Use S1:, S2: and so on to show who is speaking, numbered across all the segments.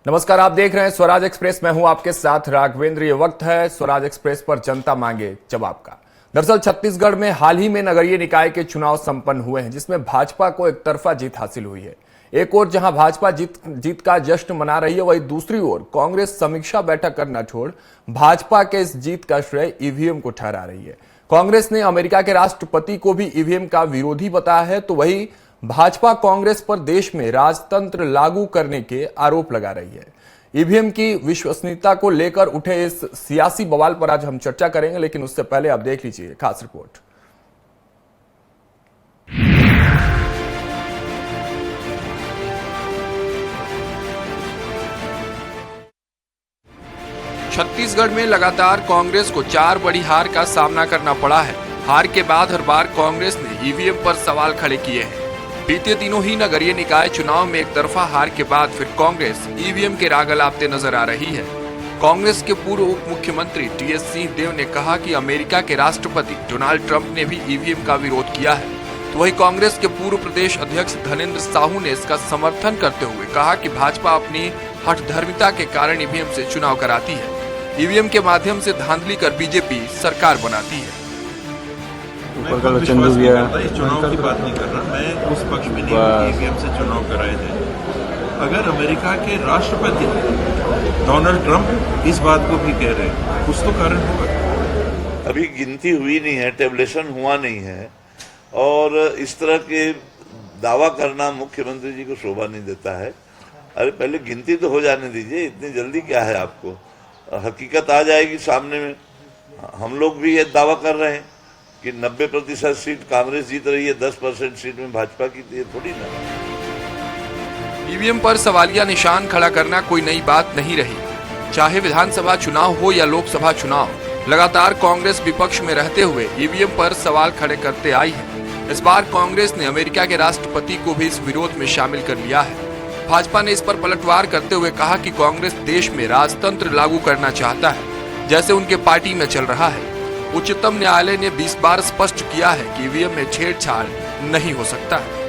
S1: नमस्कार, आप देख रहे हैं स्वराज एक्सप्रेस। मैं हूं आपके साथ राघवेंद्र। ये वक्त है स्वराज एक्सप्रेस पर जनता मांगे जवाब का। दरअसल छत्तीसगढ़ में हाल ही में नगरीय निकाय के चुनाव संपन्न हुए हैं, जिसमें भाजपा को एक तरफा जीत हासिल हुई है। एक ओर जहां भाजपा जीत का जश्न मना रही है, वहीं दूसरी ओर कांग्रेस समीक्षा बैठक करना छोड़ भाजपा के इस जीत का श्रेय ईवीएम को ठहरा रही है। कांग्रेस ने अमेरिका के राष्ट्रपति को भी ईवीएम का विरोधी बताया है, तो वही भाजपा कांग्रेस पर देश में राजतंत्र लागू करने के आरोप लगा रही है। ईवीएम की विश्वसनीयता को लेकर उठे इस सियासी बवाल पर आज हम चर्चा करेंगे, लेकिन उससे पहले आप देख लीजिए खास रिपोर्ट। छत्तीसगढ़ में लगातार कांग्रेस को 4 बड़ी हार का सामना करना पड़ा है। हार के बाद हर बार कांग्रेस ने ईवीएम पर सवाल खड़े किए हैं। बीते दिनों ही नगरीय निकाय चुनाव में एक तरफा हार के बाद फिर कांग्रेस ईवीएम के राग अलापते नजर आ रही है। कांग्रेस के पूर्व उप मुख्यमंत्री टीएस सिंहदेव ने कहा कि अमेरिका के राष्ट्रपति डोनाल्ड ट्रंप ने भी ईवीएम का विरोध किया है, तो वही कांग्रेस के पूर्व प्रदेश अध्यक्ष धनेंद्र साहू ने इसका समर्थन करते हुए कहा कि भाजपा अपनी हठधर्मिता के कारण ईवीएम से चुनाव कराती है। ईवीएम के माध्यम से धांधली कर बीजेपी सरकार बनाती है।
S2: मैं चुनाव की बात नहीं कर रहा, मैं उस पक्ष में नहीं हूँ कि ईवीएम से चुनाव कराए थे। अगर अमेरिका के राष्ट्रपति डोनाल्ड ट्रंप इस बात को भी कह रहे हैं, कुछ तो कारण होगा।
S3: अभी गिनती हुई नहीं है, टेबलेशन हुआ नहीं है, और इस तरह के दावा करना मुख्यमंत्री जी को शोभा नहीं देता है। अरे पहले गिनती तो हो जाने दीजिए, इतनी जल्दी क्या है आपको? हकीकत आ जाएगी सामने में। हम लोग भी ये दावा कर रहे हैं कि 90% सीट कांग्रेस जीत रही है, 10% सीट में भाजपा की, थोड़ी ना।
S1: ईवीएम पर सवालिया निशान खड़ा करना कोई नई बात नहीं रही। चाहे विधानसभा चुनाव हो या लोकसभा चुनाव, लगातार कांग्रेस विपक्ष में रहते हुए ईवीएम पर सवाल खड़े करते आई है। इस बार कांग्रेस ने अमेरिका के राष्ट्रपति को भी इस विरोध में शामिल कर लिया है। भाजपा ने इस पर पलटवार करते हुए कहा कि कांग्रेस देश में राजतंत्र लागू करना चाहता है, जैसे उनके पार्टी में चल रहा है। उच्चतम न्यायालय ने 20 बार स्पष्ट किया है कि ईवीएम में छेड़छाड़ नहीं हो सकता है।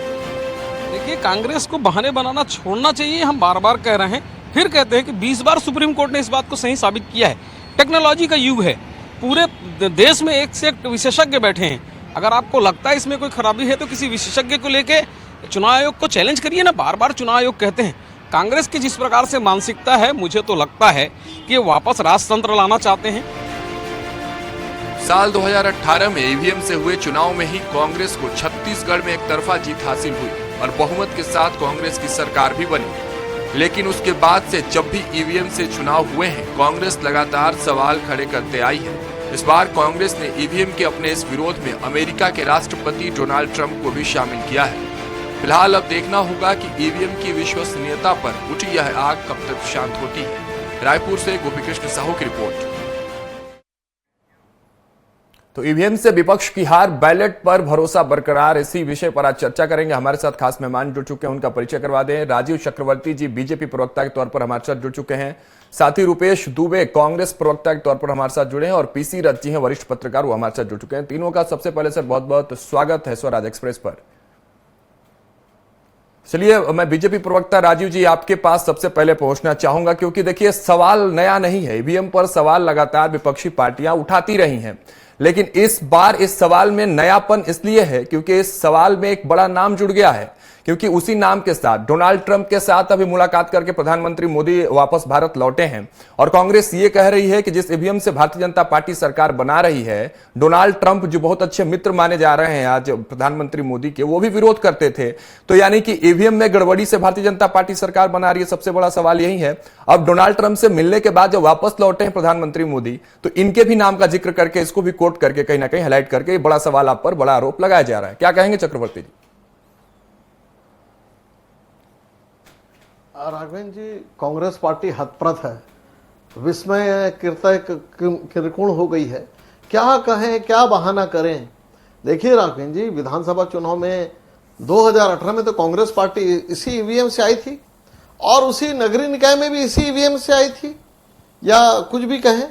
S4: देखिए, कांग्रेस को बहाने बनाना छोड़ना चाहिए। हम बार बार कह रहे हैं, फिर कहते हैं कि 20 बार सुप्रीम कोर्ट ने इस बात को सही साबित किया है। टेक्नोलॉजी का युग है, पूरे देश में एक से एक विशेषज्ञ बैठे हैं। अगर आपको लगता है इसमें कोई खराबी है तो किसी विशेषज्ञ को लेके चुनाव आयोग को चैलेंज करिए ना। बार बार चुनाव आयोग कहते हैं। कांग्रेस की जिस प्रकार से मानसिकता है, मुझे तो लगता है कि वापस राजतंत्र लाना चाहते हैं।
S1: साल 2018 में ईवीएम से हुए चुनाव में ही कांग्रेस को छत्तीसगढ़ में एक तरफा जीत हासिल हुई और बहुमत के साथ कांग्रेस की सरकार भी बनी। लेकिन उसके बाद से जब भी ईवीएम से चुनाव हुए हैं, कांग्रेस लगातार सवाल खड़े करते आई है। इस बार कांग्रेस ने ईवीएम के अपने इस विरोध में अमेरिका के राष्ट्रपति डोनाल्ड ट्रंप को भी शामिल किया है। फिलहाल अब देखना होगा कि ईवीएम की विश्वसनीयता पर उठी यह आग कब तक शांत होती है। रायपुर से गोपीकृष्ण साहू की रिपोर्ट। तो ईवीएम से विपक्ष की हार, बैलेट पर भरोसा बरकरार, इसी विषय पर आज चर्चा करेंगे। हमारे साथ खास मेहमान जुड़ चुके हैं, उनका परिचय करवा दें। राजीव चक्रवर्ती जी बीजेपी प्रवक्ता के तौर पर हमारे साथ जुड़ चुके हैं। साथ ही रुपेश दुबे कांग्रेस प्रवक्ता के तौर पर हमारे साथ जुड़े हैं, और पीसी रथ जी हैं वरिष्ठ पत्रकार, वो हमारे साथ जुड़ चुके हैं। तीनों का सबसे पहले सर बहुत बहुत स्वागत है स्वराज एक्सप्रेस पर। चलिए, मैं बीजेपी प्रवक्ता राजीव जी आपके पास सबसे पहले पहुंचना चाहूंगा, क्योंकि देखिए सवाल नया नहीं है। ईवीएम पर सवाल लगातार विपक्षी पार्टियां उठाती रही हैं, लेकिन इस बार इस सवाल में नयापन इसलिए है क्योंकि इस सवाल में एक बड़ा नाम जुड़ गया है। क्योंकि उसी नाम के साथ डोनाल्ड ट्रंप के साथ अभी मुलाकात करके प्रधानमंत्री मोदी वापस भारत लौटे हैं, और कांग्रेस ये कह रही है कि जिस ईवीएम से भारतीय जनता पार्टी सरकार बना रही है, डोनाल्ड ट्रंप जो बहुत अच्छे मित्र माने जा रहे हैं आज प्रधानमंत्री मोदी के, वो भी विरोध करते थे। तो यानी कि ईवीएम में गड़बड़ी से भारतीय जनता पार्टी सरकार बना रही है। सबसे बड़ा सवाल यही है। अब डोनाल्ड ट्रंप से मिलने के बाद जब वापस लौटे हैं प्रधानमंत्री मोदी, तो इनके भी नाम का जिक्र करके, इसको भी कोट करके, कहीं ना कहीं हाईलाइट करके बड़ा सवाल आप पर, बड़ा आरोप लगाया जा रहा है। क्या कहेंगे चक्रवर्ती जी?
S5: राघवेंद्र जी, कांग्रेस पार्टी हतप्रथ है, विस्मय किरकुण हो गई है। क्या कहें, क्या बहाना करें? देखिए राघवेंद्र जी, विधानसभा चुनाव में 2018 में तो कांग्रेस पार्टी इसी ईवीएम से आई थी, और उसी नगरीय निकाय में भी इसी ईवीएम से आई थी। या कुछ भी कहें,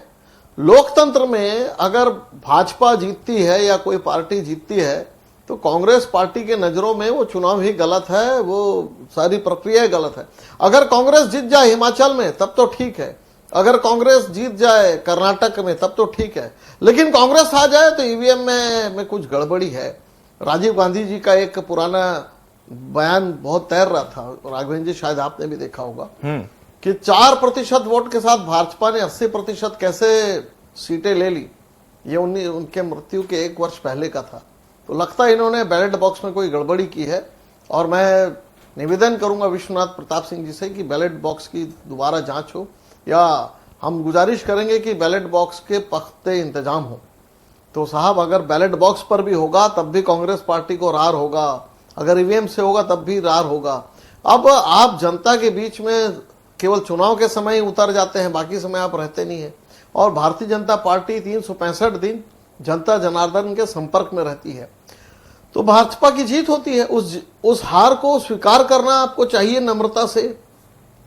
S5: लोकतंत्र में अगर भाजपा जीतती है या कोई पार्टी जीतती है तो कांग्रेस पार्टी के नजरों में वो चुनाव ही गलत है, वो सारी प्रक्रिया गलत है। अगर कांग्रेस जीत जाए हिमाचल में तब तो ठीक है, अगर कांग्रेस जीत जाए कर्नाटक में तब तो ठीक है, लेकिन कांग्रेस आ जाए तो ईवीएम में कुछ गड़बड़ी है। राजीव गांधी जी का एक पुराना बयान बहुत तैर रहा था, राघवेंद्र जी शायद आपने भी देखा होगा, कि 4% वोट के साथ भाजपा ने 80% कैसे सीटें ले ली। ये उनके मृत्यु के 1 वर्ष पहले का था। तो लगता है इन्होंने बैलेट बॉक्स में कोई गड़बड़ी की है, और मैं निवेदन करूंगा विश्वनाथ प्रताप सिंह जी से कि बैलेट बॉक्स की दोबारा जांच हो, या हम गुजारिश करेंगे कि बैलेट बॉक्स के पुख्ते इंतजाम हो। तो साहब अगर बैलेट बॉक्स पर भी होगा तब भी कांग्रेस पार्टी को रार होगा, अगर ईवीएम से होगा तब भी रार होगा। अब आप जनता के बीच में केवल चुनाव के समय ही उतर जाते हैं, बाकी समय आप रहते नहीं है। और भारतीय जनता पार्टी 365 दिन जनता जनार्दन के संपर्क में रहती है, तो भाजपा की जीत होती है। उस हार को स्वीकार करना आपको चाहिए नम्रता से,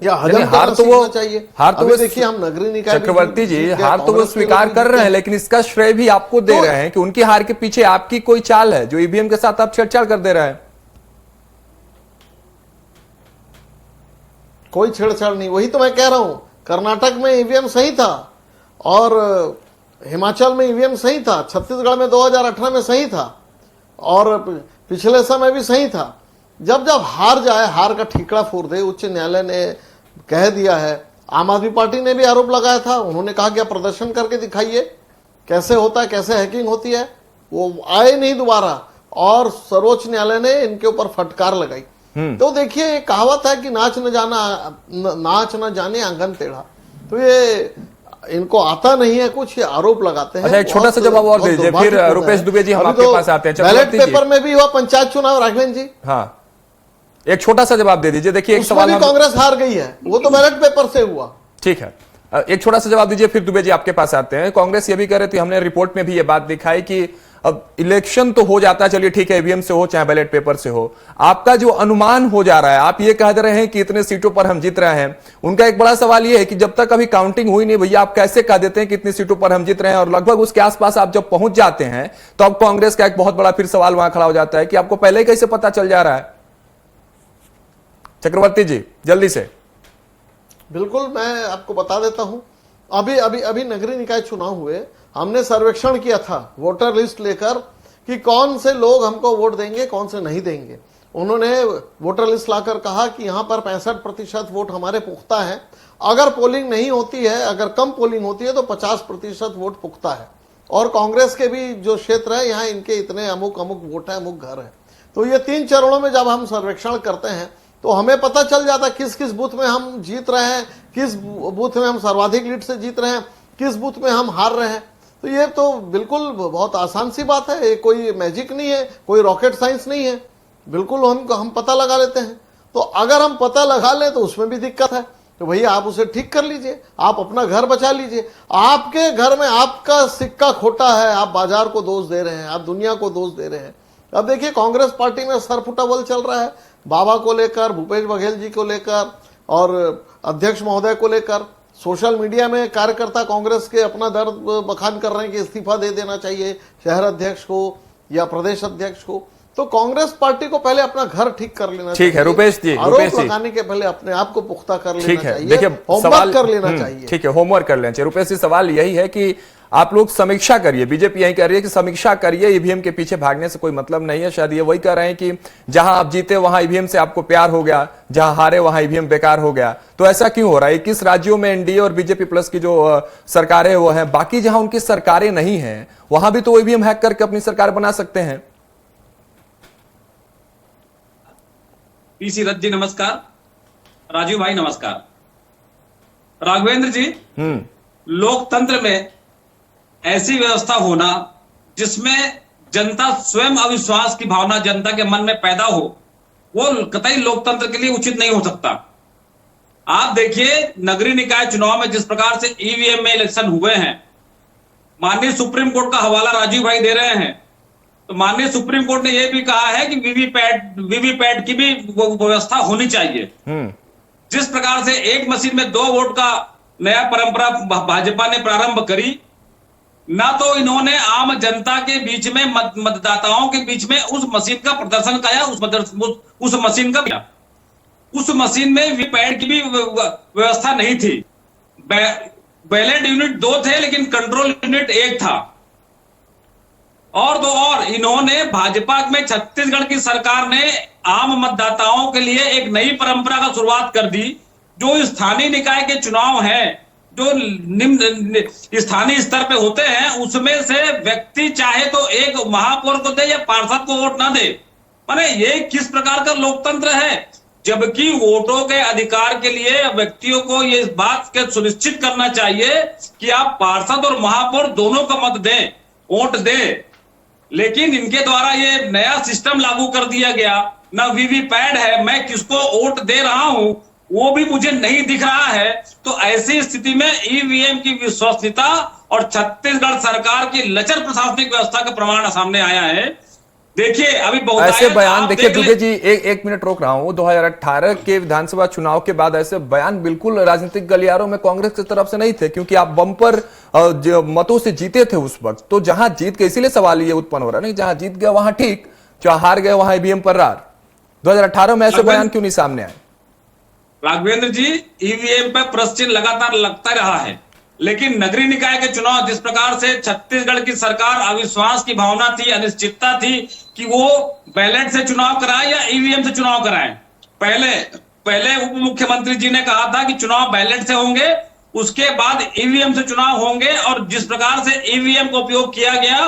S5: या
S1: हार तो वो
S5: देखिए हम नगरीय निकाय
S1: चक्रवर्ती जी हार तो वो स्वीकार कर रहे हैं, लेकिन इसका श्रेय भी आपको दे रहे हैं कि उनकी हार के पीछे आपकी कोई चाल है जो ईवीएम के साथ आप छेड़छाड़ कर दे रहे हैं।
S5: कोई छेड़छाड़ नहीं, वही तो मैं कह रहा हूं। कर्नाटक में ईवीएम सही था और हिमाचल में ईवीएम सही था, छत्तीसगढ़ में 2018 में सही था, और पिछले समय भी सही था। जब हार जाए, हार का ठीकरा फोड़ दे, उच्च न्यायालय ने कह दिया है। आम आदमी पार्टी ने भी आरोप लगाया था, उन्होंने कहा कि आप प्रदर्शन करके दिखाइए कैसे होता है, कैसे हैकिंग होती है। वो आए नहीं दोबारा, और सर्वोच्च न्यायालय ने इनके ऊपर फटकार लगाई। तो देखिए कहावत है कि नाच न जाने आंगन टेढ़ा। तो ये इनको आता नहीं है कुछ, ये आरोप लगाते हैं।
S1: अच्छा, एक छोटा सा जवाब और दे दीजिए, फिर रुपेश दुबे जी हम आपके पास आते हैं।
S5: बैलेट पेपर में भी हुआ पंचायत चुनाव राघवेंद्र जी।
S1: हाँ, एक छोटा सा जवाब दे दीजिए। देखिए एक सवाल
S5: कांग्रेस हार गई है, वो तो बैलेट पेपर से हुआ।
S1: ठीक है, एक छोटा सा जवाब दीजिए, फिर दुबे जी आपके पास आते हैं। कांग्रेस ये भी कह रही थी, हमने रिपोर्ट में भी ये बात दिखाई कि अब इलेक्शन तो हो जाता है, चलिए ठीक है, ईवीएम से हो चाहे बैलेट पेपर से हो, आपका जो अनुमान हो जा रहा है, आप ये कह रहे हैं कि इतने सीटों पर हम जीत रहे हैं। उनका एक बड़ा सवाल ये है कि जब तक अभी काउंटिंग हुई नहीं भैया, आप कैसे कह देते हैं कि इतनी सीटों पर हम जीत रहे हैं, और लगभग उसके आसपास आप जब पहुंच जाते हैं तो अब कांग्रेस का एक बहुत बड़ा फिर सवाल वहां खड़ा हो जाता है कि आपको पहले ही कैसे पता चल जा रहा है। चक्रवर्ती जी जल्दी से।
S5: बिल्कुल, मैं आपको बता देता हूं। अभी नगरीय निकाय चुनाव हुए, हमने सर्वेक्षण किया था वोटर लिस्ट लेकर कि कौन से लोग हमको वोट देंगे, कौन से नहीं देंगे। उन्होंने वोटर लिस्ट लाकर कहा कि यहां पर 65% वोट हमारे पुख्ता है, अगर पोलिंग नहीं होती है, अगर कम पोलिंग होती है तो 50% वोट पुख्ता है, और कांग्रेस के भी जो क्षेत्र है यहाँ इनके इतने अमुक वोट है, अमुक घर है। तो ये 3 चरणों में जब हम सर्वेक्षण करते हैं तो हमें पता चल जाता किस किस बूथ में हम जीत रहे हैं, किस बूथ में हम सर्वाधिक लीड से जीत रहे हैं, किस बूथ में हम हार रहे हैं। तो ये तो बिल्कुल बहुत आसान सी बात है, कोई मैजिक नहीं है, कोई रॉकेट साइंस नहीं है, बिल्कुल हम पता लगा लेते हैं। तो अगर हम पता लगा लें तो उसमें भी दिक्कत है, तो भैया आप उसे ठीक कर लीजिए, आप अपना घर बचा लीजिए। आपके घर में आपका सिक्का खोटा है, आप बाजार को दोष दे रहे हैं, आप दुनिया को दोष दे रहे हैं। अब देखिए कांग्रेस पार्टी में सरफुटाबल चल रहा है, बाबा को लेकर, भूपेश बघेल जी को लेकर, और अध्यक्ष महोदय को लेकर। सोशल मीडिया में कार्यकर्ता कांग्रेस के अपना दर्द बखान कर रहे हैं कि इस्तीफा दे देना चाहिए शहर अध्यक्ष को या प्रदेश अध्यक्ष को। तो कांग्रेस पार्टी को पहले अपना घर ठीक कर लेना चाहिए।
S1: ठीक है रुपेश जी,
S5: आरोप लगाने के पहले अपने आप को पुख्ता कर लेना चाहिए,
S1: देखिए
S5: होमवर्क कर लेना चाहिए।
S1: ठीक है, होमवर्क कर लेना चाहिए। रुपेश जी, सवाल यही है कि आप लोग समीक्षा करिए, बीजेपी यही कह रही है कि समीक्षा करिए, ईवीएम के पीछे भागने से कोई मतलब नहीं है। शायद ये वही कह रहे हैं कि जहां आप जीते वहां ईवीएम से आपको प्यार हो गया, जहां हारे वहां ईवीएम बेकार हो गया। तो ऐसा क्यों हो रहा है? 21 राज्यों में एनडीए और बीजेपी प्लस की जो सरकारें वो हैं, बाकी जहां उनकी सरकारें नहीं हैं वहां भी तो ईवीएम हैक करके अपनी सरकार बना सकते हैं।
S6: पीसी रथ जी नमस्कार, राजीव भाई नमस्कार। राघवेंद्र जी, लोकतंत्र में ऐसी व्यवस्था होना जिसमें जनता स्वयं अविश्वास की भावना जनता के मन में पैदा हो, वो कतई लोकतंत्र के लिए उचित नहीं हो सकता। आप देखिए नगरीय निकाय चुनाव में जिस प्रकार से ईवीएम में इलेक्शन हुए हैं, माननीय सुप्रीम कोर्ट का हवाला राजीव भाई दे रहे हैं, तो माननीय सुप्रीम कोर्ट ने यह भी कहा है कि वीवीपैट की भी व्यवस्था होनी चाहिए। जिस प्रकार से एक मशीन में 2 वोट का नया परंपरा भाजपा ने प्रारंभ करी, ना तो इन्होंने आम जनता के बीच में मतदाताओं के बीच में उस मशीन का प्रदर्शन किया, उस मशीन का किया। उस मशीन में वीवीपैट की भी व्यवस्था नहीं थी। बैलेट यूनिट 2 थे लेकिन कंट्रोल यूनिट 1 था। और इन्होंने भाजपा में छत्तीसगढ़ की सरकार ने आम मतदाताओं के लिए एक नई परंपरा का शुरुआत कर दी। जो स्थानीय निकाय के चुनाव हैं, जो निम्न स्थानीय स्तर पे होते हैं, उसमें से व्यक्ति चाहे तो एक महापौर को दे या पार्षद को वोट ना दे। माने ये किस प्रकार का लोकतंत्र है? जबकि वोटों के अधिकार के लिए व्यक्तियों को ये बात के सुनिश्चित करना चाहिए कि आप पार्षद और महापौर दोनों का मत दें, वोट दें। लेकिन इनके द्वारा ये नया सिस्टम लागू कर दिया गया। ना वीवीपैट है, मैं किसको वोट दे रहा हूं वो भी मुझे नहीं दिख रहा है। तो ऐसी स्थिति में ईवीएम की विश्वसनीयता और छत्तीसगढ़ सरकार की लचर प्रशासनिक व्यवस्था का प्रमाण सामने आया है। देखिए अभी बहुत
S1: ऐसे बयान देखिए दुबे जी, एक मिनट रोक रहा हूं। 2018 के विधानसभा चुनाव के बाद ऐसे बयान बिल्कुल राजनीतिक गलियारों में कांग्रेस की तरफ से नहीं थे, क्योंकि आप बम्पर मतों से जीते थे उस वक्त। तो जहां जीत गए, इसीलिए सवाल ये उत्पन्न हो रहा है, नहीं जहां जीत गया वहां ठीक, जहां हार गए वहां ईवीएम पर रार। 2018 में ऐसे बयान क्यों नहीं सामने आए?
S6: राघवेंद्र जी, ईवीएम पर प्रश्न चिन्ह लगातार लगता रहा है, लेकिन नगरीय निकाय के चुनाव जिस प्रकार से छत्तीसगढ़ की सरकार अविश्वास की भावना थी, अनिश्चितता थी कि वो बैलेट से चुनाव कराए या ईवीएम से चुनाव कराए। पहले उप मुख्यमंत्री जी ने कहा था कि चुनाव बैलेट से होंगे, उसके बाद ईवीएम से चुनाव होंगे। और जिस प्रकार से ईवीएम का उपयोग किया गया,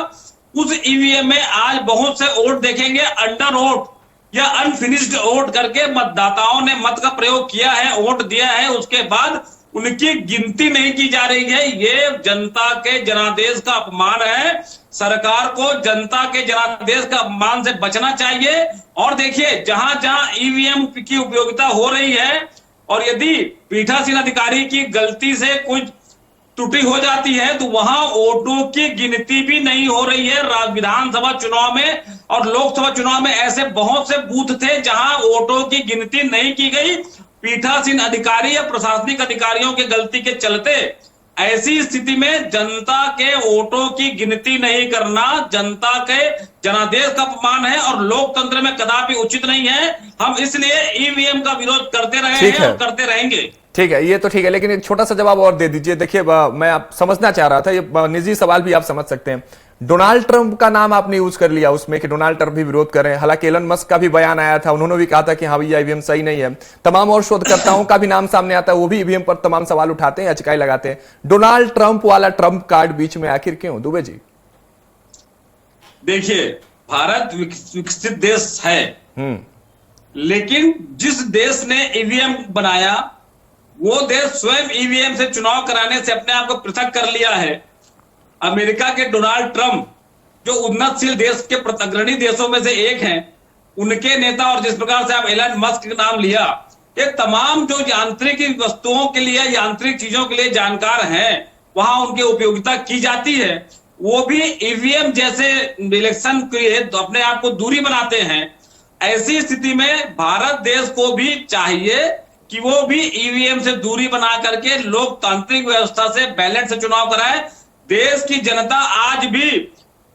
S6: उस ईवीएम में आज बहुत से वोट देखेंगे अंडर वोट या अनफिनिश्ड वोट करके मतदाताओं ने मत का प्रयोग किया है, वोट दिया है, उसके बाद उनकी गिनती नहीं की जा रही है। ये जनता के जनादेश का अपमान है। सरकार को जनता के जनादेश का अपमान से बचना चाहिए। और देखिए जहां जहां ईवीएम की उपयोगिता हो रही है और यदि पीठासीन अधिकारी की गलती से कुछ त्रुटि हो जाती है तो वहां वोटों की गिनती भी नहीं हो रही है। विधानसभा चुनाव में और लोकसभा चुनाव में ऐसे बहुत से बूथ थे जहां वोटों की गिनती नहीं की गई, पीठासीन अधिकारी या प्रशासनिक अधिकारियों की गलती के चलते। ऐसी स्थिति में जनता के वोटों की गिनती नहीं करना जनता के जनादेश का अपमान है और लोकतंत्र में कदापि उचित नहीं है। हम इसलिए ईवीएम का विरोध करते रहे हैं और करते रहेंगे।
S1: ठीक है, ये तो ठीक है, लेकिन एक छोटा सा जवाब और दे दीजिए। देखिए मैं आप समझना चाह रहा था, ये निजी सवाल भी आप समझ सकते हैं। डोनाल्ड ट्रंप का नाम आपने यूज कर लिया उसमें कि डोनाल्ड ट्रंप भी विरोध कर रहे हैं। हालांकि एलन मस्क का भी बयान आया था, उन्होंने भी कहा था कि हाँ भैया ईवीएम सही नहीं है। तमाम और शोधकर्ताओं का भी नाम सामने आता है, वो भी ईवीएम पर तमाम सवाल उठाते हैं, याचिकाएं लगाते हैं। डोनाल्ड ट्रंप वाला ट्रंप कार्ड बीच में आखिर क्यों, दुबे जी?
S6: देखिए भारत विकसित देश है, लेकिन जिस देश ने ईवीएम बनाया वो देश स्वयं ईवीएम से चुनाव कराने से अपने आप को पृथक कर लिया है। अमेरिका के डोनाल्ड ट्रंप जो उन्नतशील देश के अग्रणी देशों में से एक हैं, उनके नेता, और जिस प्रकार से आप एलन मस्क का नाम लिया, ये तमाम जो यांत्रिक वस्तुओं के लिए, यांत्रिक चीजों के लिए जानकार हैं, वहां उनकी उपयोगिता की जाती है। वो भी ईवीएम जैसे इलेक्शन के तो अपने आप को दूरी बनाते हैं। ऐसी स्थिति में भारत देश को भी चाहिए कि वो भी ईवीएम से दूरी बना करके लोकतांत्रिक व्यवस्था से बैलेट से चुनाव कराए। देश की जनता आज भी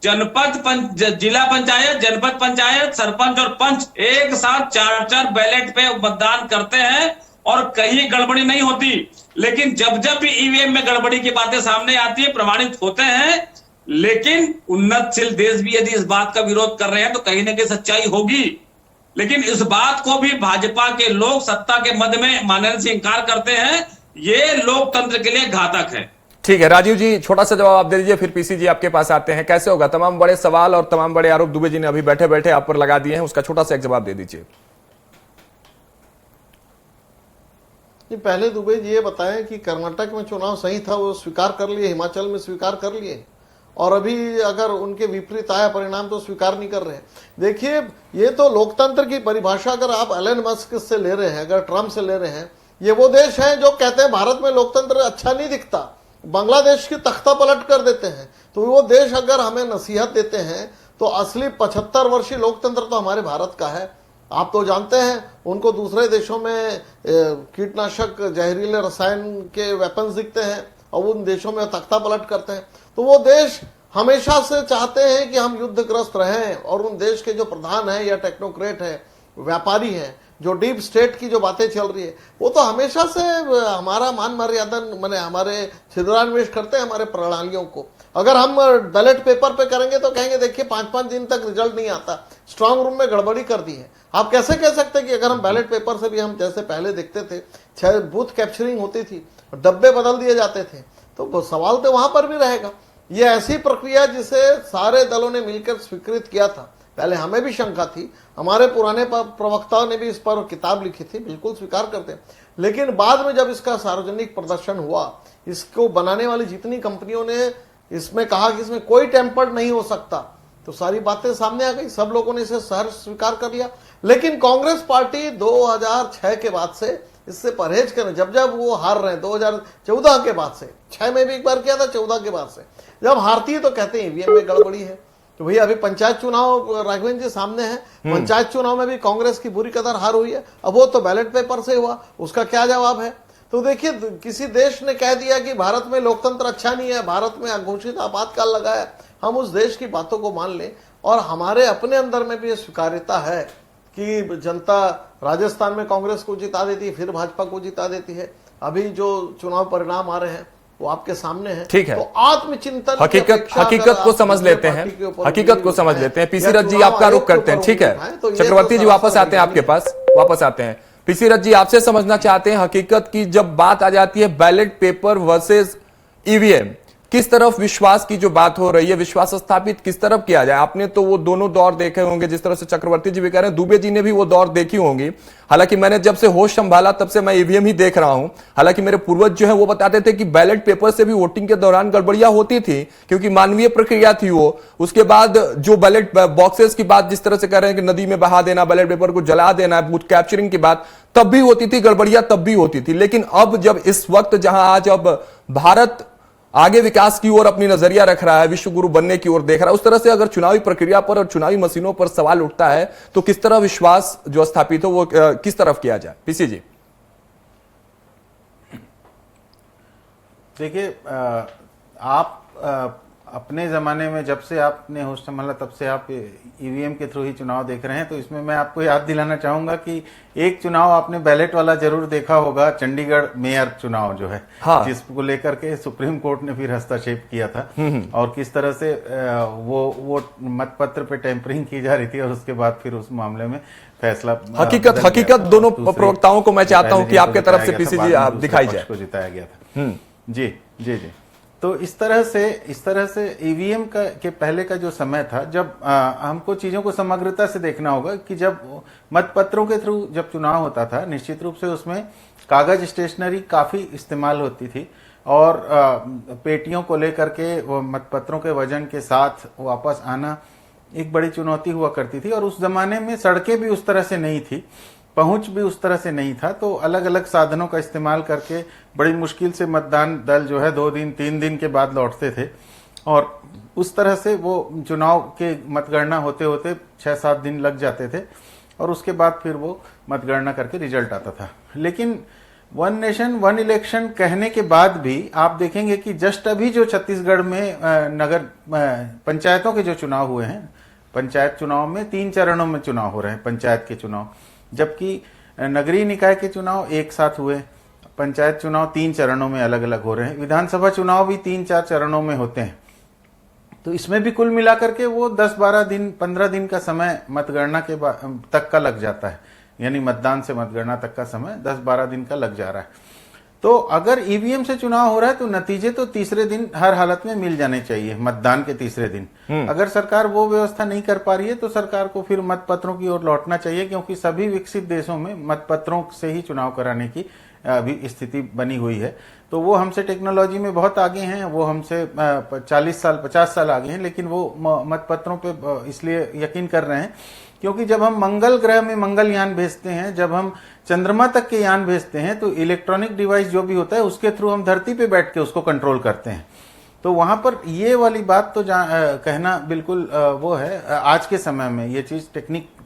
S6: जिला पंचायत, जनपद पंचायत, सरपंच और पंच एक साथ 4-4 बैलेट पे मतदान करते हैं और कहीं गड़बड़ी नहीं होती। लेकिन जब जब भी ईवीएम में गड़बड़ी की बातें सामने आती है, प्रमाणित होते हैं। लेकिन उन्नतशील देश भी यदि इस बात का विरोध कर रहे हैं तो कहीं ना कहीं सच्चाई होगी। लेकिन इस बात को भी भाजपा के लोग सत्ता के मद में मानने से इंकार करते हैं। ये लोकतंत्र के लिए घातक है।
S1: ठीक है राजीव जी, छोटा सा जवाब आप दे दीजिए, फिर पीसी जी आपके पास आते हैं। कैसे होगा? तमाम बड़े सवाल और तमाम बड़े आरोप दुबे जी ने अभी बैठे बैठे आप पर लगा दिए हैं, उसका छोटा सा एक जवाब दे दीजिए।
S5: पहले दुबे जी ये बताएं कि कर्नाटक में चुनाव सही था, वो स्वीकार कर लिए, हिमाचल में स्वीकार कर लिए, और अभी अगर उनके विपरीत आया परिणाम तो स्वीकार नहीं कर रहे। देखिए ये तो लोकतंत्र की परिभाषा अगर आप एलन मस्क से ले रहे हैं, अगर ट्रंप से ले रहे हैं, ये वो देश हैं जो कहते हैं भारत में लोकतंत्र अच्छा नहीं दिखता, बांग्लादेश की तख्ता पलट कर देते हैं। तो वो देश अगर हमें नसीहत देते हैं तो असली 75 वर्षीय लोकतंत्र तो हमारे भारत का है। आप तो जानते हैं उनको दूसरे देशों में कीटनाशक, जहरीले रसायन के वेपन्स दिखते हैं, और उन देशों में तख्ता पलट करते हैं। तो वो देश हमेशा से चाहते हैं कि हम युद्धग्रस्त रहें, और उन देश के जो प्रधान हैं या टेक्नोक्रेट हैं, व्यापारी हैं, जो डीप स्टेट की जो बातें चल रही है, वो तो हमेशा से हमारा मान मर्यादा माने हमारे छिद्रान्वेष करते हैं हमारे प्रणालियों को। अगर हम बैलेट पेपर पे करेंगे तो कहेंगे देखिए 5-5 दिन तक रिजल्ट नहीं आता, स्ट्रांग रूम में गड़बड़ी कर दी है। आप कैसे कह सकते हैं कि अगर हम बैलेट पेपर से भी हम जैसे पहले देखते थे 6 बूथ कैप्चरिंग होती थी, डब्बे बदल दिए जाते थे, तो सवाल तो वहां पर भी रहेगा। ये ऐसी प्रक्रिया जिसे सारे दलों ने मिलकर स्वीकृत किया था। पहले हमें भी शंका थी, हमारे पुराने प्रवक्ताओं ने भी इस पर किताब लिखी थी, बिल्कुल स्वीकार करते हैं, लेकिन बाद में जब इसका सार्वजनिक प्रदर्शन हुआ, इसको बनाने वाली जितनी कंपनियों ने इसमें कहा कि इसमें कोई टेम्पर्ड नहीं हो सकता, तो सारी बातें सामने आ गई, सब लोगों ने इसे सहर्ष स्वीकार कर लिया। लेकिन कांग्रेस पार्टी 2006 के बाद से इससे परहेज करें, जब जब वो हार रहे हैं 2014 के बाद से, 6 में भी एक बार किया था, 14 के बाद से जब हारती है तो कहते हैं ईवीएम में गड़बड़ी है। तो भैया अभी पंचायत चुनाव राघवेंद्र जी सामने है, पंचायत चुनाव में भी कांग्रेस की बुरी कदर हार हुई है, अब वो तो बैलेट पेपर से हुआ, उसका क्या जवाब है? तो देखिए किसी देश ने कह दिया कि भारत में लोकतंत्र अच्छा नहीं है, भारत में अघोषित आपातकाल लगा है, हम उस देश की बातों को मान लें, और हमारे अपने अंदर में भी ये स्वीकार्यता है कि जनता राजस्थान में कांग्रेस को जिता देती है, फिर भाजपा को जिता देती है। अभी जो चुनाव परिणाम आ रहे हैं वो आपके सामने है।
S1: ठीक है,
S5: तो आत्मचिंतन
S1: हकीकत को समझ लेते हैं, हकीकत को समझ लेते हैं। पीसी रथ जी आपका रुख करते हैं, ठीक है, चक्रवर्ती जी वापस आते हैं आपके पास, वापस आते हैं। पीसी रथ जी आपसे समझना चाहते हैं हकीकत की, जब बात आ जाती है बैलेट पेपर वर्सेस ईवीएम, किस तरफ विश्वास की जो बात हो रही है, विश्वास स्थापित किस तरफ किया जाए? आपने तो वो दोनों दौर देखे होंगे, जिस तरह से चक्रवर्ती जी भी कह रहे हैं, दुबे जी ने भी वो दौर देखी होंगी। हालांकि मैंने जब से होश संभाला तब से मैं ईवीएम ही देख रहा हूं। हालांकि मेरे पूर्वज जो है वो बताते थे कि बैलेट पेपर से भी वोटिंग के दौरान गड़बड़ियां होती थी, क्योंकि मानवीय प्रक्रिया थी वो। उसके बाद जो बैलेट बॉक्सेस की बात जिस तरह से कह रहे हैं कि नदी में बहा देना, बैलेट पेपर को जला देना, बूथ कैप्चरिंग की बात तब भी होती थी, गड़बड़ियां तब भी होती थी। लेकिन अब जब इस वक्त जहां आज अब भारत आगे विकास की ओर अपनी नजरिया रख रहा है, विश्व गुरु बनने की ओर देख रहा है, उस तरह से अगर चुनावी प्रक्रिया पर और चुनावी मशीनों पर सवाल उठता है तो किस तरह विश्वास जो स्थापित हो वो किस तरफ किया जाए? पीसी जी
S7: देखिए, आप अपने ज़माने में जब से आपने होश संभाला तब से आप ईवीएम के थ्रू ही चुनाव देख रहे हैं, तो इसमें मैं आपको याद दिलाना चाहूंगा कि एक चुनाव आपने बैलेट वाला जरूर देखा होगा, चंडीगढ़ मेयर चुनाव जो है,
S1: हाँ।
S7: जिसको लेकर के सुप्रीम कोर्ट ने फिर हस्तक्षेप किया था, और किस तरह से वो मतपत्र पे टेम्परिंग की जा रही थी, और उसके बाद फिर उस मामले में फैसला
S1: हकीकत दोनों प्रवक्ताओं को मैं चाहता हूं कि आपके तरफ से पीसी जी आप दिखाई जाए,
S7: को जिताया गया था। जी जी जी। तो इस तरह से ईवीएम के पहले का जो समय था, जब हमको चीजों को समग्रता से देखना होगा कि जब मतपत्रों के थ्रू जब चुनाव होता था, निश्चित रूप से उसमें कागज स्टेशनरी काफी इस्तेमाल होती थी, और पेटियों को लेकर के वो मतपत्रों के वजन के साथ वापस आना एक बड़ी चुनौती हुआ करती थी। और उस जमाने में सड़कें भी उस तरह से नहीं थी, पहुंच भी उस तरह से नहीं था, तो अलग अलग साधनों का इस्तेमाल करके बड़ी मुश्किल से मतदान दल जो है 2 दिन 3 दिन के बाद लौटते थे, और उस तरह से वो चुनाव के मतगणना होते होते 6-7 दिन लग जाते थे, और उसके बाद फिर वो मतगणना करके रिजल्ट आता था। लेकिन 1 नेशन 1 इलेक्शन कहने के बाद भी आप देखेंगे कि जस्ट अभी जो छत्तीसगढ़ में नगर पंचायतों के जो चुनाव हुए हैं, पंचायत चुनाव में 3 चरणों में चुनाव हो रहे हैं, पंचायत के चुनाव, जबकि नगरीय निकाय के चुनाव एक साथ हुए, पंचायत चुनाव 3 चरणों में अलग अलग हो रहे हैं, विधानसभा चुनाव भी 3-4 चरणों में होते हैं। तो इसमें भी कुल मिलाकर के वो 10-12 दिन 15 दिन का समय मतगणना के तक का लग जाता है, यानी मतदान से मतगणना तक का समय 10-12 दिन का लग जा रहा है। तो अगर ईवीएम से चुनाव हो रहा है तो नतीजे तो तीसरे दिन हर हालत में मिल जाने चाहिए, मतदान के तीसरे दिन। अगर सरकार वो व्यवस्था नहीं कर पा रही है तो सरकार को फिर मतपत्रों की ओर लौटना चाहिए, क्योंकि सभी विकसित देशों में मतपत्रों से ही चुनाव कराने की अभी स्थिति बनी हुई है। तो वो हमसे टेक्नोलॉजी में बहुत आगे हैं, वो हमसे 40 साल 50 साल आगे हैं, लेकिन वो मतपत्रों पे इसलिए यकीन कर रहे हैं क्योंकि जब हम मंगल ग्रह में मंगलयान भेजते हैं, जब हम चंद्रमा तक के यान भेजते हैं, तो इलेक्ट्रॉनिक डिवाइस जो भी होता है उसके थ्रू हम धरती पे बैठ के उसको कंट्रोल करते हैं। तो वहां पर ये वाली बात तो कहना बिल्कुल वो है। आज के समय में ये चीज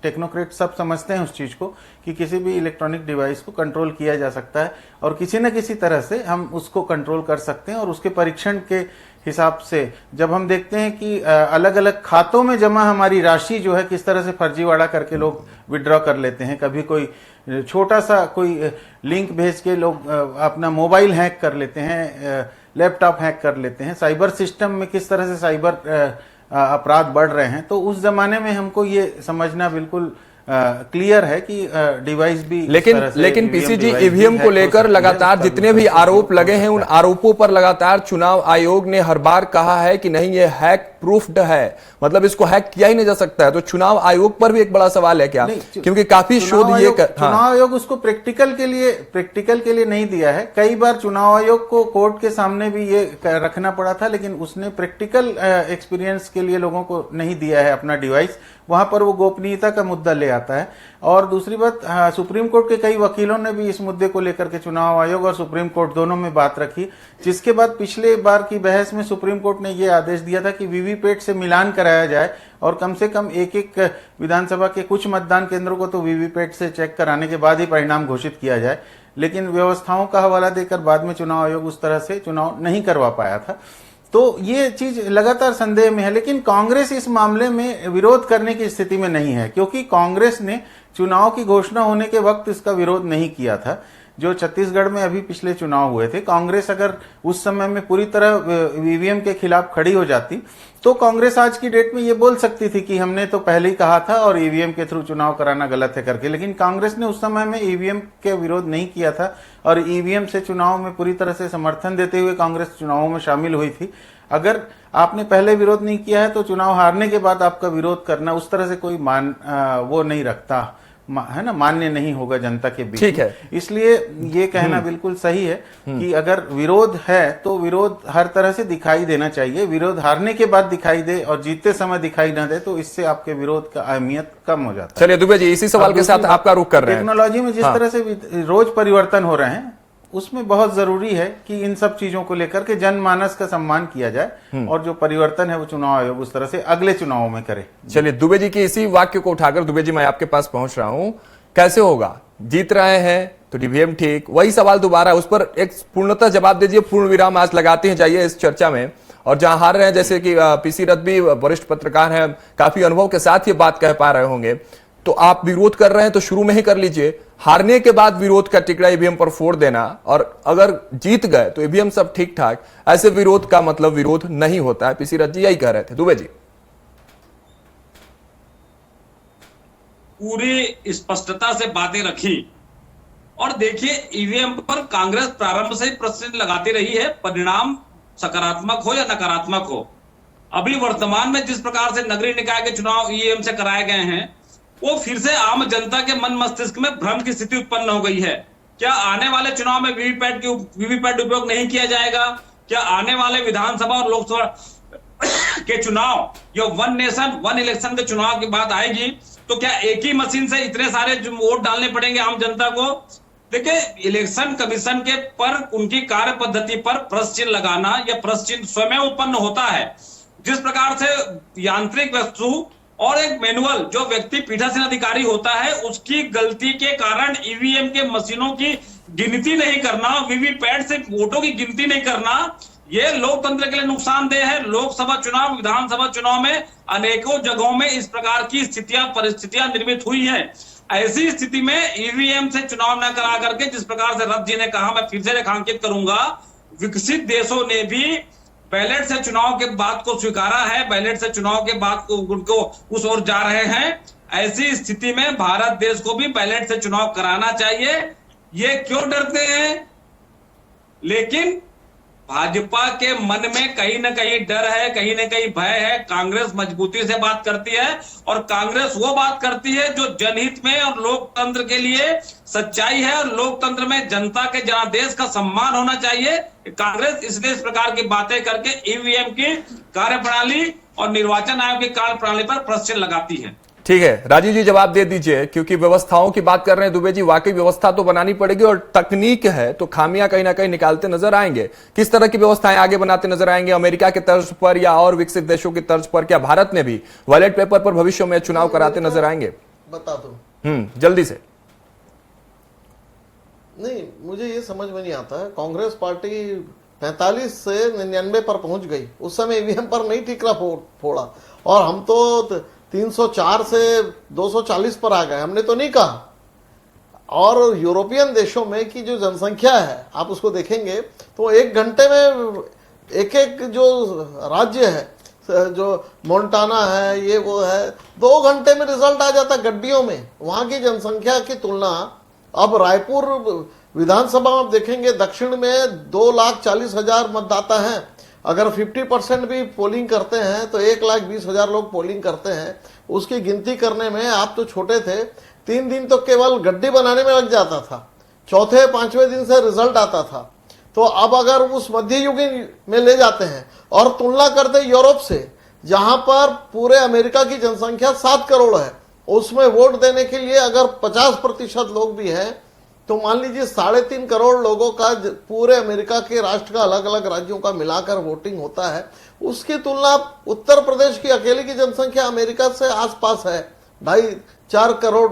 S7: टेक्नोक्रेट सब समझते हैं उस चीज को कि किसी भी इलेक्ट्रॉनिक डिवाइस को कंट्रोल किया जा सकता है और किसी न किसी तरह से हम उसको कंट्रोल कर सकते हैं। और उसके परीक्षण के हिसाब से जब हम देखते हैं कि अलग अलग खातों में जमा हमारी राशि जो है किस तरह से फर्जीवाड़ा करके लोग विड्रॉ कर लेते हैं, कभी कोई छोटा सा कोई लिंक भेज के लोग अपना मोबाइल हैक कर लेते हैं, लैपटॉप हैक कर लेते हैं, साइबर सिस्टम में किस तरह से साइबर अपराध बढ़ रहे हैं। तो उस जमाने में हमको ये समझना बिल्कुल क्लियर है कि डिवाइस भी
S1: लेकिन पीसी जी ईवीएम को लेकर लगातार जितने भी आरोप लगे हैं उन आरोपों पर लगातार चुनाव आयोग ने हर बार कहा है कि नहीं ये हैक प्रूफ्ड है, मतलब इसको हैक किया ही नहीं जा सकता है। तो चुनाव आयोग पर भी एक बड़ा सवाल है क्या? क्योंकि काफी शोध ये
S7: चुनाव आयोग उसको प्रैक्टिकल के लिए नहीं दिया है। कई बार चुनाव आयोग को कोर्ट के सामने भी ये रखना पड़ा था, लेकिन उसने प्रैक्टिकल एक्सपीरियंस के लिए लोगों को नहीं दिया है अपना डिवाइस। वहां पर वो गोपनीयता का मुद्दा ले आता है। और दूसरी बात, सुप्रीम कोर्ट के कई वकीलों ने भी इस मुद्दे को लेकर के चुनाव आयोग और सुप्रीम कोर्ट दोनों में बात रखी, जिसके बाद पिछले बार की बहस में सुप्रीम कोर्ट ने यह आदेश दिया था कि वीवीपैट से मिलान कराया जाए और कम से कम एक विधानसभा के कुछ मतदान केंद्रों को तो वीवीपैट से चेक कराने के बाद ही परिणाम घोषित किया जाए। लेकिन व्यवस्थाओं का हवाला देकर बाद में चुनाव आयोग उस तरह से चुनाव नहीं करवा पाया था। तो ये चीज लगातार संदेह में है। लेकिन कांग्रेस इस मामले में विरोध करने की स्थिति में नहीं है, क्योंकि कांग्रेस ने चुनाव की घोषणा होने के वक्त इसका विरोध नहीं किया था। जो छत्तीसगढ़ में अभी पिछले चुनाव हुए थे, कांग्रेस अगर उस समय में पूरी तरह ईवीएम के खिलाफ खड़ी हो जाती तो कांग्रेस आज की डेट में ये बोल सकती थी कि हमने तो पहले ही कहा था और ईवीएम के थ्रू चुनाव कराना गलत है करके। लेकिन कांग्रेस ने उस समय में ईवीएम के विरोध नहीं किया था और ईवीएम से चुनाव में पूरी तरह से समर्थन देते हुए कांग्रेस चुनावों में शामिल हुई थी। अगर आपने पहले विरोध नहीं किया है तो चुनाव हारने के बाद आपका विरोध करना उस तरह से कोई वो नहीं रखता है ना, मान्य नहीं होगा जनता के बीच।
S1: ठीक है,
S7: इसलिए ये कहना बिल्कुल सही है कि अगर विरोध है तो विरोध हर तरह से दिखाई देना चाहिए। विरोध हारने के बाद दिखाई दे और जीतते समय दिखाई ना दे तो इससे आपके विरोध का अहमियत कम हो जाता है।
S1: चलिए दुबे जी, इसी सवाल के साथ आपका रुख कर रहे हैं।
S7: टेक्नोलॉजी में जिस तरह से रोज परिवर्तन हो रहे हैं उसमें बहुत जरूरी है कि इन सब चीजों को लेकर के जनमानस का सम्मान किया जाए और जो परिवर्तन है वो चुनाव आयोग उस तरह से अगले चुनावों में करे।
S1: चलिए दुबे जी के इसी वाक्य को उठाकर, दुबे जी मैं आपके पास पहुंच रहा हूं, कैसे होगा? जीत रहे हैं तो ईवीएम ठीक, वही सवाल दोबारा, उस पर एक पूर्णतः जवाब दीजिए। पूर्ण विराम आज लगाते हैं जाइए इस चर्चा में। और जहां हार रहे हैं, जैसे कि पीसी रथ भी वरिष्ठ पत्रकार हैं, काफी अनुभव के साथ ये बात कह पा रहे होंगे, तो आप विरोध कर रहे हैं तो शुरू में ही कर लीजिए, हारने के बाद विरोध का टिकड़ा ईवीएम पर फोड़ देना, और अगर जीत गए तो ईवीएम सब ठीक ठाक, ऐसे विरोध का मतलब विरोध नहीं होता है। पीसी रथ जी यही कह रहे थे। दुबे जी,
S6: पूरी स्पष्टता से बातें रखी और देखिए ईवीएम पर कांग्रेस प्रारंभ से ही प्रश्न लगाती रही है, परिणाम सकारात्मक हो या नकारात्मक हो। अभी वर्तमान में जिस प्रकार से नगरीय निकाय के चुनाव ईवीएम से कराए गए हैं, वो फिर से आम जनता के मन मस्तिष्क में भ्रम की स्थिति उत्पन्न हो गई है। क्या आने वाले चुनाव में वीवीपैट उपयोग नहीं किया जाएगा? क्या आने वाले विधानसभा और लोकसभा के चुनाव, जो वन नेशन वन इलेक्शन के चुनाव की बात आएगी, तो क्या एक ही मशीन से इतने सारे वोट डालने पड़ेंगे आम जनता को? देखिए, इलेक्शन कमीशन के पर उनकी कार्य पद्धति पर प्रश्न चिन्ह लगाना या प्रश्न चिन्ह स्वयं उत्पन्न होता है। जिस प्रकार से यांत्रिक वस्तु और एक मैनुअल, जो व्यक्ति पीठासीन अधिकारी होता है, उसकी गलती के कारण ईवीएम के मशीनों की गिनती नहीं करना, वीवीपैट से वोटों की गिनती नहीं करना, ये लोकतंत्र के लिए नुकसानदेह है। लोकसभा चुनाव, विधानसभा चुनाव में अनेकों जगहों में इस प्रकार की परिस्थितियां निर्मित हुई है। ऐसी स्थिति में ईवीएम से चुनाव न करा करके, जिस प्रकार से रथ जी ने कहा, मैं फिर से रेखांकित करूंगा, विकसित देशों ने भी बैलेट से चुनाव के बाद को स्वीकारा है, बैलेट से चुनाव के बाद को उनको उस ओर जा रहे हैं। ऐसी स्थिति में भारत देश को भी बैलेट से चुनाव कराना चाहिए। ये क्यों डरते हैं? लेकिन भाजपा के मन में कहीं ना कहीं डर है, कहीं ना कहीं भय है। कांग्रेस मजबूती से बात करती है और कांग्रेस वो बात करती है जो जनहित में और लोकतंत्र के लिए सच्चाई है, और लोकतंत्र में जनता के जनादेश का सम्मान होना चाहिए। कांग्रेस इसलिए इस प्रकार की बातें करके ईवीएम की कार्यप्रणाली और निर्वाचन आयोग की कार्यप्रणाली पर प्रश्न लगाती है।
S1: ठीक है राजीव जी, जवाब दे दीजिए, क्योंकि व्यवस्थाओं की बात कर रहे हैं दुबे जी, वाकई व्यवस्था तो बनानी पड़ेगी और तकनीक है तो खामियां कहीं ना कहीं निकालते नजर आएंगे। किस तरह की व्यवस्थाएं आगे बनाते नजर आएंगे, अमेरिका के तर्ज पर या और विकसित देशों की तर्ज पर? क्या भारत में भी बैलेट पेपर पर भविष्य में चुनाव कराते नजर आएंगे?
S5: बता दो।
S1: जल्दी से।
S5: नहीं, मुझे ये समझ में नहीं आता है, कांग्रेस पार्टी 45 से 99 पर पहुंच गई, उस समय ईवीएम पर नहीं ठीकरा फोड़ा, और हम तो 304 से 240 पर आ गए, हमने तो नहीं कहा। और यूरोपियन देशों में की जो जनसंख्या है आप उसको देखेंगे तो एक घंटे में एक एक जो राज्य है, जो मोन्टाना है, ये वो है, 2 घंटे में रिजल्ट आ जाता गड्डियों में। वहां की जनसंख्या की तुलना अब रायपुर विधानसभा में देखेंगे, दक्षिण में 2,40,000 मतदाता हैं। अगर 50% भी पोलिंग करते हैं तो 1,20,000 लोग पोलिंग करते हैं। उसकी गिनती करने में आप तो छोटे थे, 3 दिन तो केवल गड्डी बनाने में लग जाता था, चौथे 5वें दिन से रिजल्ट आता था। तो अब अगर उस मध्ययुगीन में ले जाते हैं और तुलना करते यूरोप से, जहां पर पूरे अमेरिका की जनसंख्या 7 करोड़ है, उसमें वोट देने के लिए अगर 50% लोग भी हैं तो मान लीजिए 3.5 करोड़ लोगों का पूरे अमेरिका के राष्ट्र का अलग अलग राज्यों का मिलाकर वोटिंग होता है। उसकी तुलना उत्तर प्रदेश की अकेले की जनसंख्या अमेरिका से आसपास है, 2.5-4 करोड़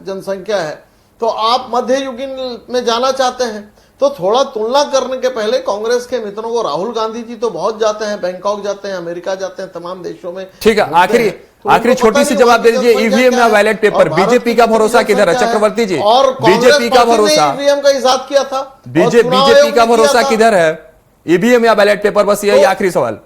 S5: जनसंख्या है। तो आप मध्ययुगीन में जाना चाहते हैं तो थोड़ा तुलना करने के पहले कांग्रेस के मित्रों को, राहुल गांधी जी तो बहुत जाते हैं, बैंकॉक जाते हैं, अमेरिका जाते हैं, तमाम देशों में।
S1: ठीक है, आखिरी छोटी सी जवाब दे दीजिए, ईवीएम या बैलेट पेपर, बीजेपी का भरोसा किधर है? चक्रवर्ती जी, बीजेपी का भरोसा,
S5: ईवीएम का इजाद किया था,
S1: बीजेपी का भरोसा किधर है, ईवीएम या बैलेट पेपर? बस यही आखिरी सवाल।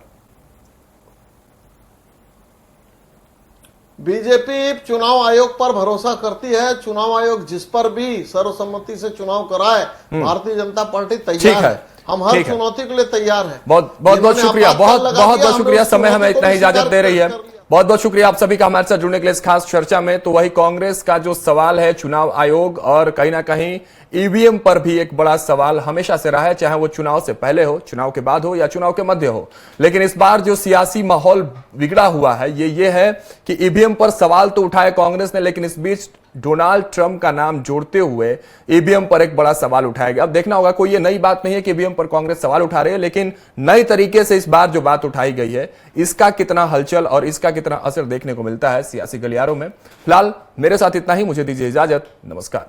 S5: बीजेपी चुनाव आयोग पर भरोसा करती है। चुनाव आयोग जिस पर भी सर्वसम्मति से चुनाव कराए, भारतीय जनता पार्टी तैयार है। हम हर चुनौती के लिए तैयार हैं।
S1: बहुत शुक्रिया, बहुत शुक्रिया। समय हमें इतना ही इजाजत दे रही है। बहुत शुक्रिया आप सभी का हमारे साथ जुड़ने के लिए इस खास चर्चा में। तो वही कांग्रेस का जो सवाल है चुनाव आयोग और कहीं ना कहीं ईवीएम पर भी एक बड़ा सवाल हमेशा से रहा है, चाहे वो चुनाव से पहले हो, चुनाव के बाद हो या चुनाव के मध्य हो। लेकिन इस बार जो सियासी माहौल बिगड़ा हुआ है ये है कि ईवीएम पर सवाल तो उठाए कांग्रेस ने, लेकिन इस बीच डोनाल्ड ट्रंप का नाम जोड़ते हुए ईवीएम पर एक बड़ा सवाल उठाया गया। अब देखना होगा, कोई ये नई बात नहीं है कि ईवीएम पर कांग्रेस सवाल उठा रही है, लेकिन नए तरीके से इस बार जो बात उठाई गई है, इसका कितना हलचल और इसका कितना असर देखने को मिलता है सियासी गलियारों में। फिलहाल मेरे साथ इतना ही, मुझे दीजिए इजाजत, नमस्कार।